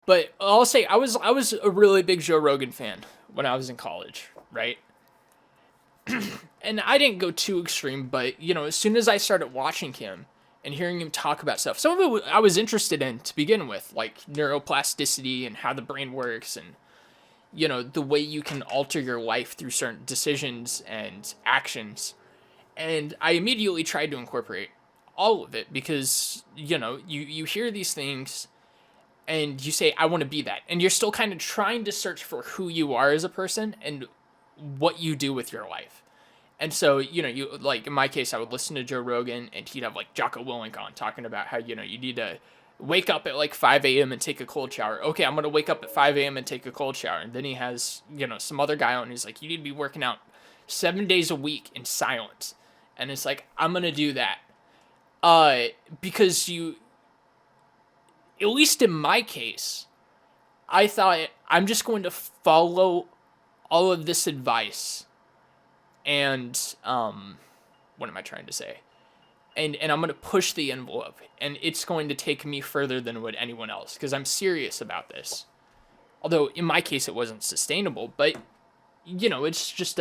But I'll say I was a really big Joe Rogan fan when I was in college, right? And I didn't go too extreme, but as soon as I started watching him and hearing him talk about stuff, some of it I was interested in to begin with, like neuroplasticity and how the brain works, and the way you can alter your life through certain decisions and actions. And I immediately tried to incorporate all of it because you hear these things and you say, I want to be that, and you're still kind of trying to search for who you are as a person and what you do with your life. And so, you like in my case, I would listen to Joe Rogan, and he'd have like Jocko Willink on talking about how you need to wake up at like 5 a.m. and take a cold shower. Okay, I'm gonna wake up at 5 a.m. and take a cold shower. And then he has some other guy on, and he's like, you need to be working out 7 days a week in silence. And it's like, I'm gonna do that, because at least in my case, I thought I'm just going to follow all of this advice. And what am I trying to say? And I'm going to push the envelope, and it's going to take me further than would anyone else, because I'm serious about this. Although in my case it wasn't sustainable, but it's just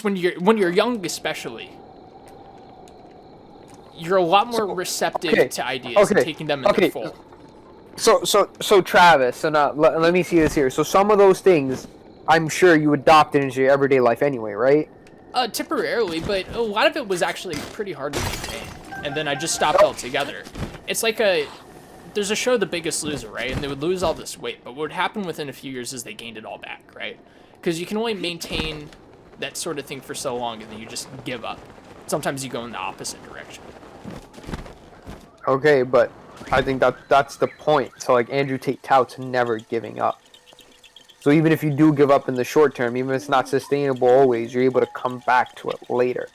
when you're young, especially, you're a lot more receptive to ideas and taking them in their full. So Travis, so now let me see this here. So some of those things, I'm sure you adopted into your everyday life anyway, right? Temporarily, but a lot of it was actually pretty hard to maintain. And then I just stopped altogether. It's like there's a show, The Biggest Loser, right? And they would lose all this weight, but what would happen within a few years is they gained it all back, right? Because you can only maintain that sort of thing for so long, and then you just give up. Sometimes you go in the opposite direction. Okay, but I think that's the point. So like Andrew Tate touts never giving up. So even if you do give up in the short term, even if it's not sustainable always, you're able to come back to it later.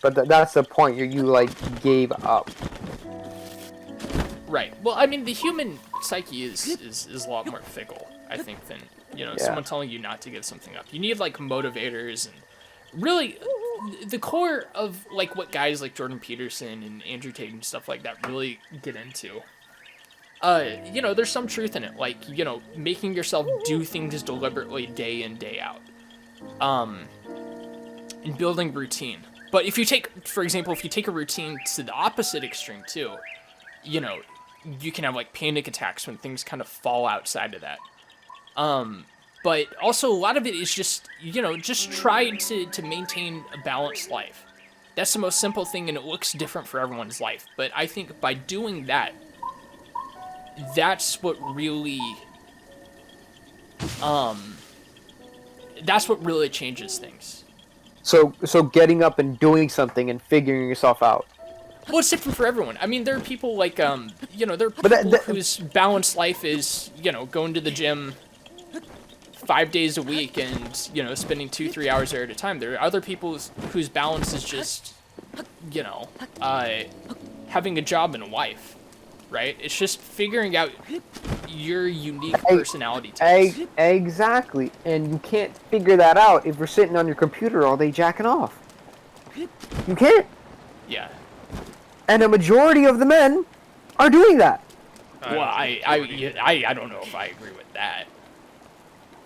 But that's the point. You like gave up. Right. Well, I mean, the human psyche is a lot more fickle, I think, than someone telling you not to give something up. You need like motivators, and really the core of like what guys like Jordan Peterson and Andrew Tate and stuff like that really get into. There's some truth in it, like, making yourself do things deliberately day in, day out, and building routine. But if you take a routine to the opposite extreme too, you can have like panic attacks when things kind of fall outside of that. But also a lot of it is just try to maintain a balanced life. That's the most simple thing, and it looks different for everyone's life. But I think by doing that, that's what really changes things. So getting up and doing something and figuring yourself out. Well, it's different for everyone. I mean, there are people like there are people whose balanced life is going to the gym 5 days a week and spending 2-3 hours there at a time. There are other people whose balance is just having a job and a wife. Right? It's just figuring out your unique personality types. Exactly. And you can't figure that out if you're sitting on your computer all day jacking off. You can't. Yeah. And a majority of the men are doing that. Well, I don't know if I agree with that.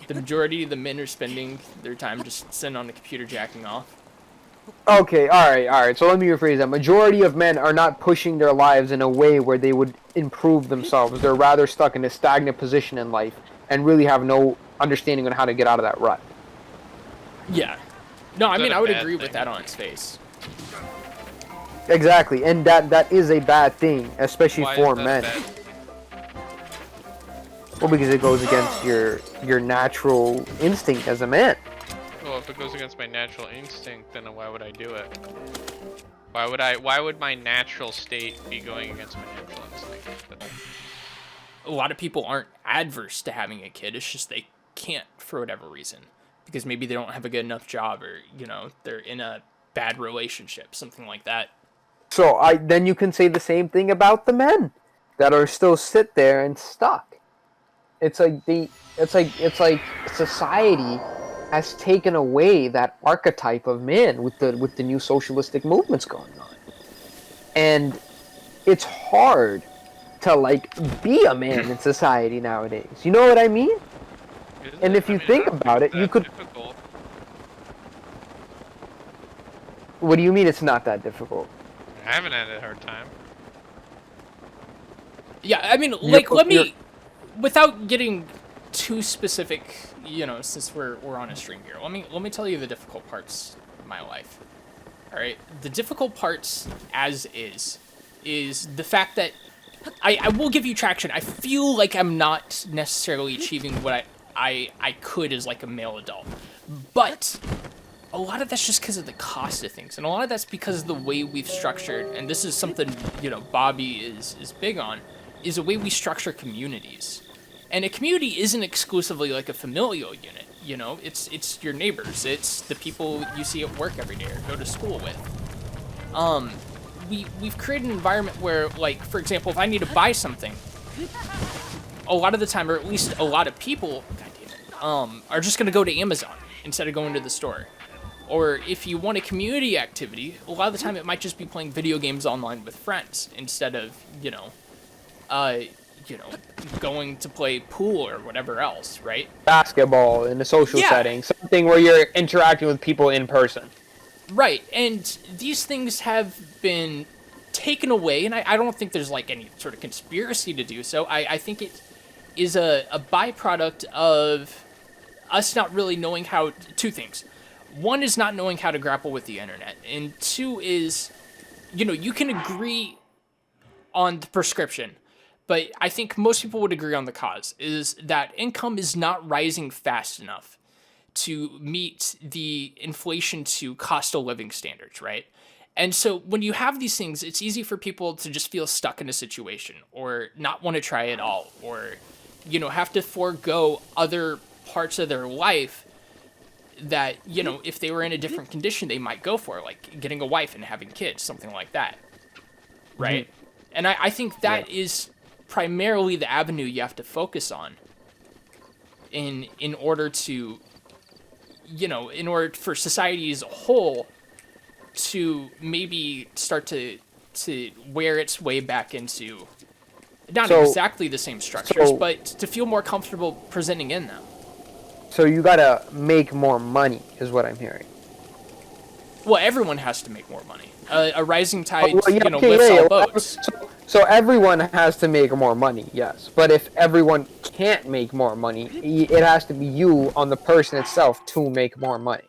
The majority of the men are spending their time just sitting on the computer jacking off. Okay, alright. So let me rephrase that. Majority of men are not pushing their lives in a way where they would improve themselves. They're rather stuck in a stagnant position in life and really have no understanding on how to get out of that rut. Yeah. No, I mean, I would agree with that on its face. Exactly, and that is a bad thing, especially for men. Well, because it goes against your natural instinct as a man. Well, if it goes against my natural instinct, then why would I do it? Why would my natural state be going against my natural instinct? A lot of people aren't adverse to having a kid. It's just they can't for whatever reason. Because maybe they don't have a good enough job, or, they're in a bad relationship, something like that. So then you can say the same thing about the men that are still sit there and stuck. It's like society has taken away that archetype of man with the new socialistic movements going on. And it's hard to like be a man in society nowadays. You know what I mean? And if you think about it, you could. Difficult. What do you mean it's not that difficult? I haven't had a hard time. Yeah, I mean, like, let me, without getting too specific, you know, since we're on a stream here, let me tell you the difficult parts of my life. All right, the difficult parts as is the fact that I will give you traction. I feel like I'm not necessarily achieving what I could as like a male adult, but a lot of that's just because of the cost of things, and a lot of that's because of the way we've structured, and this is something, you know, Bobby is big on, is the way we structure communities. And a community isn't exclusively like a familial unit, you know, it's your neighbors, it's the people you see at work every day or go to school with. We've created an environment where, like, for example, if I need to buy something, a lot of the time, or at least a lot of people, god damn it, are just gonna go to Amazon instead of going to the store. Or if you want a community activity, a lot of the time it might just be playing video games online with friends instead of, you know, going to play pool or whatever else, right? Basketball in a social setting, something where you're interacting with people in person. Right, and these things have been taken away, and I don't think there's like any sort of conspiracy to do so. I think it is a byproduct of us not really knowing how. Two things. One is not knowing how to grapple with the internet, and two is, you know, you can agree on the prescription, but I think most people would agree on the cause, is that income is not rising fast enough to meet the inflation to cost of living standards, right? And so when you have these things, it's easy for people to just feel stuck in a situation or not want to try at all, or, you know, have to forego other parts of their life that, you know, if they were in a different condition, they might go for, like getting a wife and having kids, something like that, right? Mm-hmm. And I think that is primarily the avenue you have to focus on in order to, you know, in order for society as a whole to maybe start to wear its way back into not exactly the same structures, but to feel more comfortable presenting in them. So you gotta make more money, is what I'm hearing. Well, everyone has to make more money. A rising tide, lifts all boats. So everyone has to make more money, yes. But if everyone can't make more money, it has to be you on the person itself to make more money.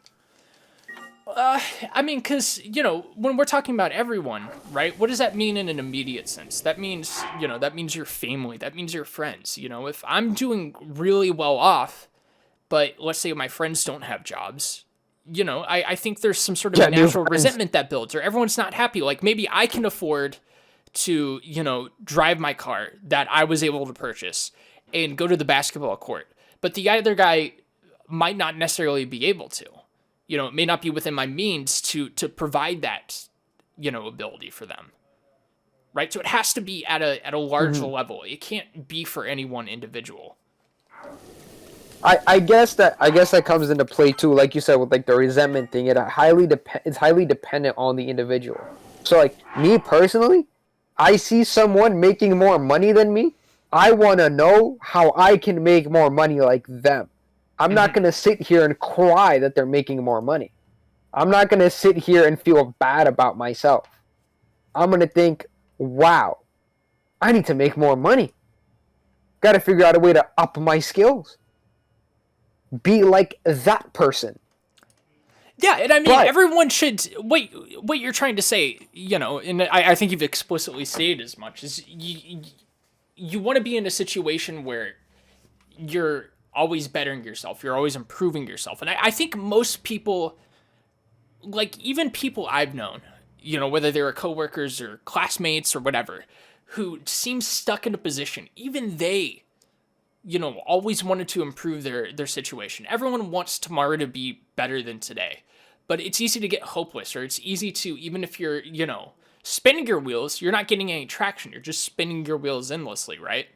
I mean, because, you know, when we're talking about everyone, right, what does that mean in an immediate sense? That means, you know, that means your family. That means your friends. You know, if I'm doing really well off, but let's say my friends don't have jobs, you know, I think there's some sort of natural resentment that builds, or everyone's not happy. Like, maybe I can afford to, you know, drive my car that I was able to purchase and go to the basketball court, but the other guy might not necessarily be able to. You know, it may not be within my means to provide that, you know, ability for them, right? So it has to be at a larger level. It can't be for any one individual. I guess that comes into play too, like you said, with like the resentment thing. It's highly dependent on the individual. So like me personally, I see someone making more money than me, I want to know how I can make more money like them. I'm not going to sit here and cry that they're making more money. I'm not going to sit here and feel bad about myself. I'm going to think, wow, I need to make more money. Got to figure out a way to up my skills. Be like that person. Yeah, and I mean, everyone should... What you're trying to say, you know, and I think you've explicitly stated as much, is you want to be in a situation where you're always bettering yourself, you're always improving yourself. And I think most people, like even people I've known, you know, whether they were coworkers or classmates or whatever, who seem stuck in a position, even they, you know, always wanted to improve their situation. Everyone wants tomorrow to be better than today. But it's easy to get hopeless, or it's easy to, even if you're, you know, spinning your wheels, you're not getting any traction. You're just spinning your wheels endlessly, right?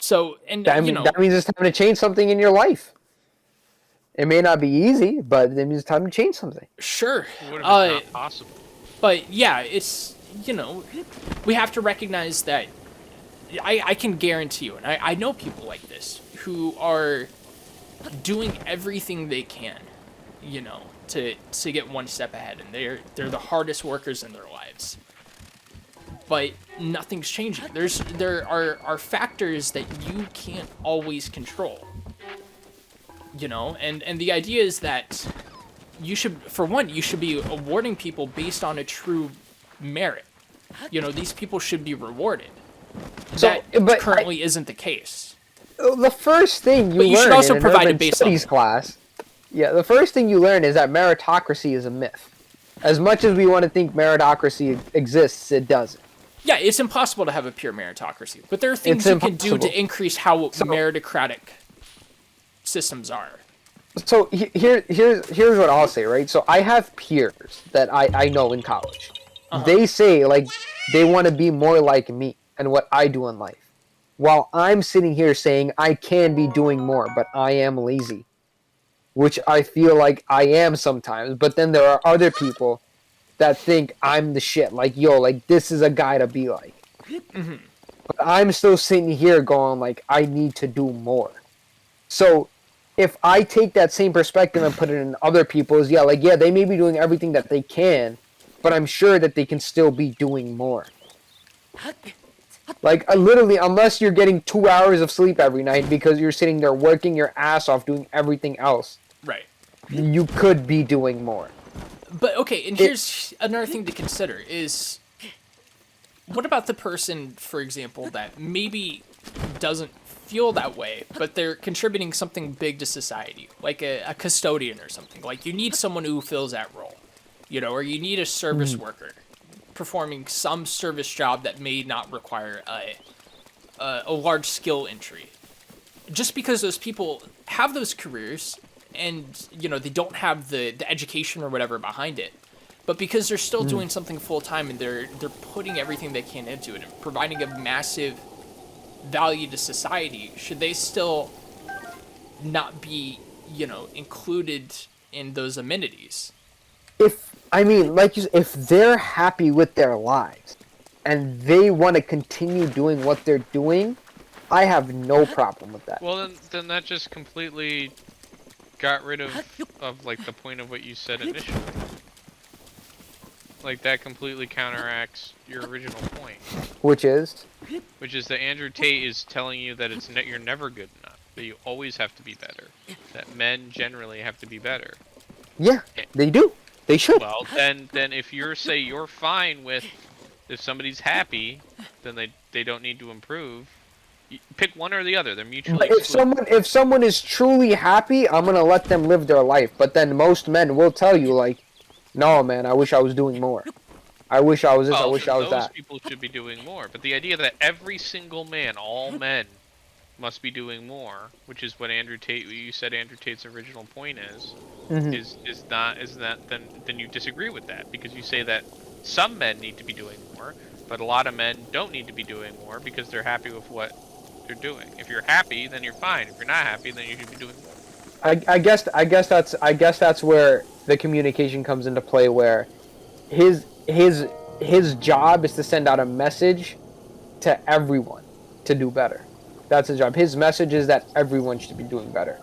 So, and that means it's time to change something in your life. It may not be easy, but it means it's time to change something. Sure. What if it's not possible? But yeah, it's you know, we have to recognize that I can guarantee you, and I know people like this who are doing everything they can, you know, to get one step ahead, and they're the hardest workers in their lives. But nothing's changing. There are factors that you can't always control. You know, and the idea is that you should, for one, you should be awarding people based on a true merit. You know, these people should be rewarded. So, That but currently isn't the case. the first thing you But you learn should also in an provide a urban baseline. studies class, the first thing you learn is that meritocracy is a myth. As much as we want to think meritocracy exists, it doesn't. Yeah, it's impossible to have a pure meritocracy, but there are things It's you can do impossible. to increase how meritocratic systems are. So here's what I'll say, right? So I have peers that I know in college. They say like they want to be more like me and what I do in life. While I'm sitting here saying I can be doing more, but I am lazy. Which I feel like I am sometimes, but then there are other people that think I'm the shit. Like, yo, like this is a guy to be like. But I'm still sitting here going like I need to do more. So if I take that same perspective and put it in other people's, they may be doing everything that they can, but I'm sure that they can still be doing more. Like, literally, unless you're getting 2 hours of sleep every night because you're sitting there working your ass off doing everything else, Right. you could be doing more. But okay, and here's another thing to consider is what about the person, for example, that maybe doesn't feel that way, but they're contributing something big to society, like a custodian or something. Like you need someone who fills that role, you know, or you need a service worker performing some service job that may not require a large skill entry. Just because those people have those careers and, you know, they don't have the education or whatever behind it, but because they're still doing something full time and they're putting everything they can into it and providing a massive value to society, should they still not be, you know, included in those amenities? If they're happy with their lives and they want to continue doing what they're doing, I have no problem with that. Well, then that just completely got rid of like the point of what you said initially. Like that completely counteracts your original point, Which is? which is that Andrew Tate is telling you that you're never good enough, that you always have to be better, that men generally have to be better. Yeah, they do. They should. Well, then if you're fine with if somebody's happy, then they don't need to improve. Pick one or the other. They're mutually exclusive. If someone is truly happy, I'm gonna let them live their life. But then most men will tell you like, no, man, I wish I was doing more. I wish I was this. I wish I was those that. people should be doing more. But the idea that every single man, all men, must be doing more, which is what you said Andrew Tate's original point is then you disagree with that, because you say that some men need to be doing more, but a lot of men don't need to be doing more because they're happy with what they're doing. If you're happy, then you're fine. If you're not happy, then you should be doing more. I guess that's where the communication comes into play. Where his job is to send out a message to everyone to do better. That's his job. His message is that everyone should be doing better.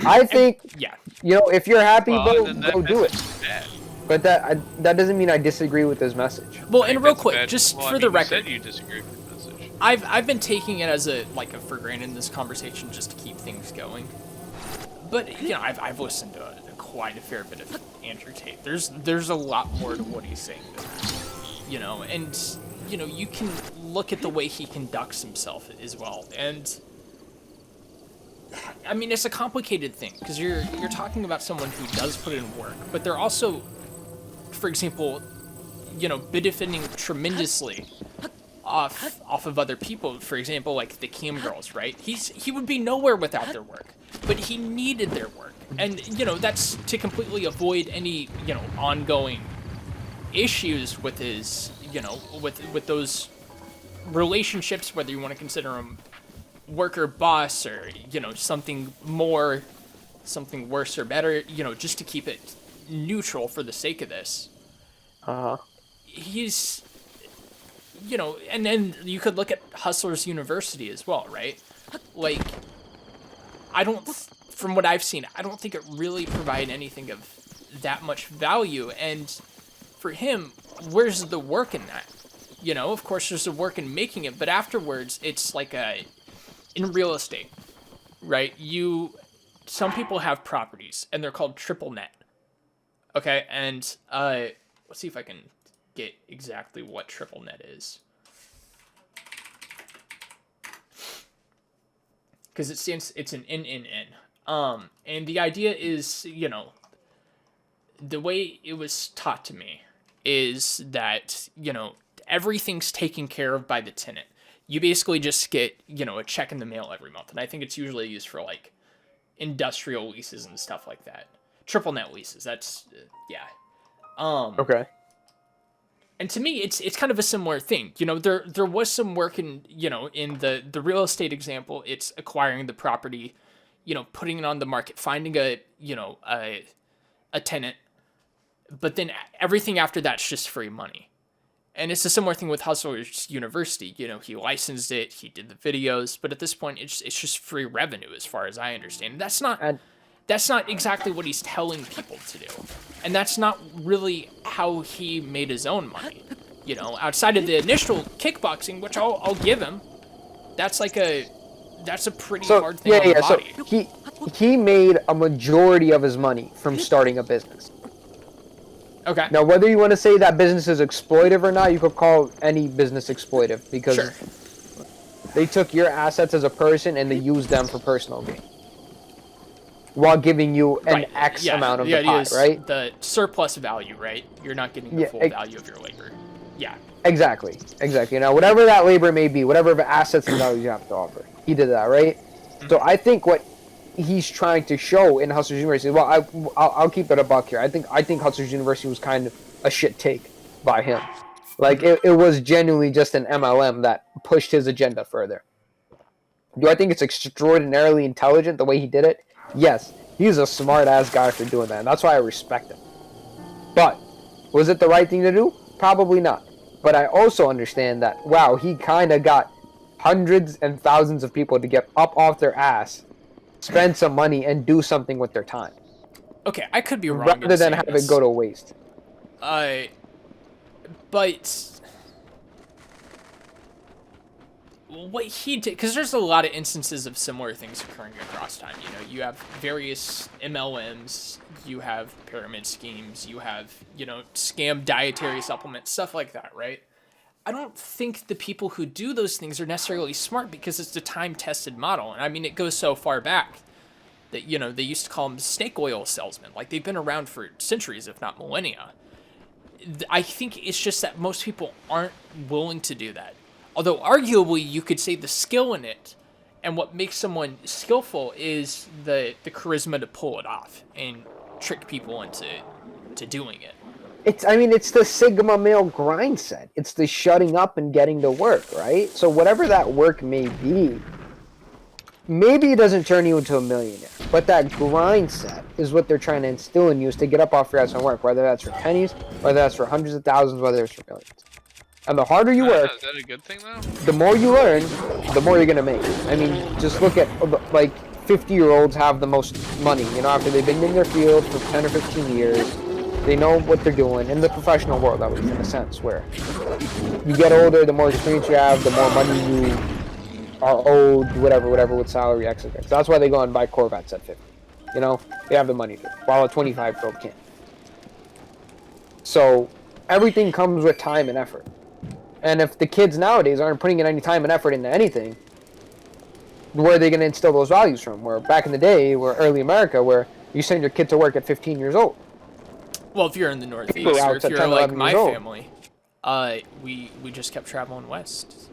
I think, Yeah. you know, if you're happy, Then go do it. Bad. But that doesn't mean I disagree with his message. Well, I think and real that's quick, bad. just Well, I for mean, the you record, said you disagree with the message. I've been taking it as a for granted in this conversation just to keep things going. But you know, I've listened to quite a fair bit of Andrew Tate. There's a lot more to what he's saying than that. You know, and you know, you can look at the way he conducts himself as well. And I mean, it's a complicated thing because you're talking about someone who does put in work, but they're also, for example, you know, benefiting tremendously off of other people. For example, like the cam girls, right? He would be nowhere without their work, but he needed their work, and you know, that's to completely avoid any, you know, ongoing issues with his, you know, with those relationships, whether you want to consider them worker boss or, you know, something worse or better, you know, just to keep it neutral for the sake of this. Uh-huh. He's you know, and then you could look at Hustlers University as well, right? Like, from what I've seen, I don't think it really provided anything of that much value. And for him, where's the work in that? You know, of course, there's the work in making it, but afterwards, it's like in real estate, right? Some people have properties, and they're called triple net. Okay, and let's see if I can get exactly what triple net is. Because it's an N. And the idea is, you know, the way it was taught to me is that, you know, everything's taken care of by the tenant. You basically just get, you know, a check in the mail every month. And I think it's usually used for like industrial leases and stuff like that. Triple net leases. That's, yeah. Okay. And to me, it's kind of a similar thing. You know, there was some work in, you know, in the real estate example, it's acquiring the property, you know, putting it on the market, finding a tenant, but then everything after that's just free money. And it's a similar thing with Hustlers University. You know, he licensed it, he did the videos, but at this point, it's just free revenue as far as I understand. That's not exactly what he's telling people to do. And that's not really how he made his own money. You know, outside of the initial kickboxing, which I'll give him, that's a pretty hard thing on the body. So he made a majority of his money from starting a business. Okay. Now, whether you want to say that business is exploitive or not, you could call any business exploitive because they took your assets as a person and they used them for personal gain, while giving you an X amount of the pie, right? The surplus value, right? You're not getting the full value of your labor. Yeah. Exactly. Now, whatever that labor may be, whatever assets and values you have to offer, he did that, right? Mm-hmm. So I think what he's trying to show in Hustlers University, well, I'll keep it a buck here. I think Hustlers University was kind of a shit take by him. Like, it was genuinely just an MLM that pushed his agenda further. Do I think it's extraordinarily intelligent the way he did it? Yes, he's a smart-ass guy for doing that, and that's why I respect him. But, was it the right thing to do? Probably not. But I also understand that, wow, he kind of got hundreds and thousands of people to get up off their ass, spend some money, and do something with their time. Okay, I could be wrong. Rather than have it go to waste. But what he did, because there's a lot of instances of similar things occurring across time. You know, you have various MLMs, you have pyramid schemes, you have, you know, scam dietary supplements, stuff like that, right? I don't think the people who do those things are necessarily smart because it's a time-tested model. And I mean, it goes so far back that, you know, they used to call them snake oil salesmen. Like, they've been around for centuries, if not millennia. I think it's just that most people aren't willing to do that. Although, arguably, you could say the skill in it and what makes someone skillful is the charisma to pull it off and trick people into doing it. It's the Sigma male grind set. It's the shutting up and getting to work, right? So whatever that work may be, maybe it doesn't turn you into a millionaire, but that grind set is what they're trying to instill in you, is to get up off your ass and work, whether that's for pennies, whether that's for hundreds of thousands, whether it's for millions. And the harder you work, is that a good thing though? the more you learn, the more you're gonna make. I mean, just look at, like, 50-year-olds have the most money, you know, after they've been in their field for 10 or 15 years. They know what they're doing in the professional world, at least, in a sense, where you get older, the more experience you have, the more money you are owed, whatever, with salary, etc. So that's why they go and buy Corvettes at 50. You know, they have the money to, while a 25-year-old can't. So everything comes with time and effort. And if the kids nowadays aren't putting in any time and effort into anything, where are they going to instill those values from? Where back in the day, where early America, where you send your kid to work at 15 years old. Well, if you're in the Northeast, or if you're like my family, we just kept traveling west.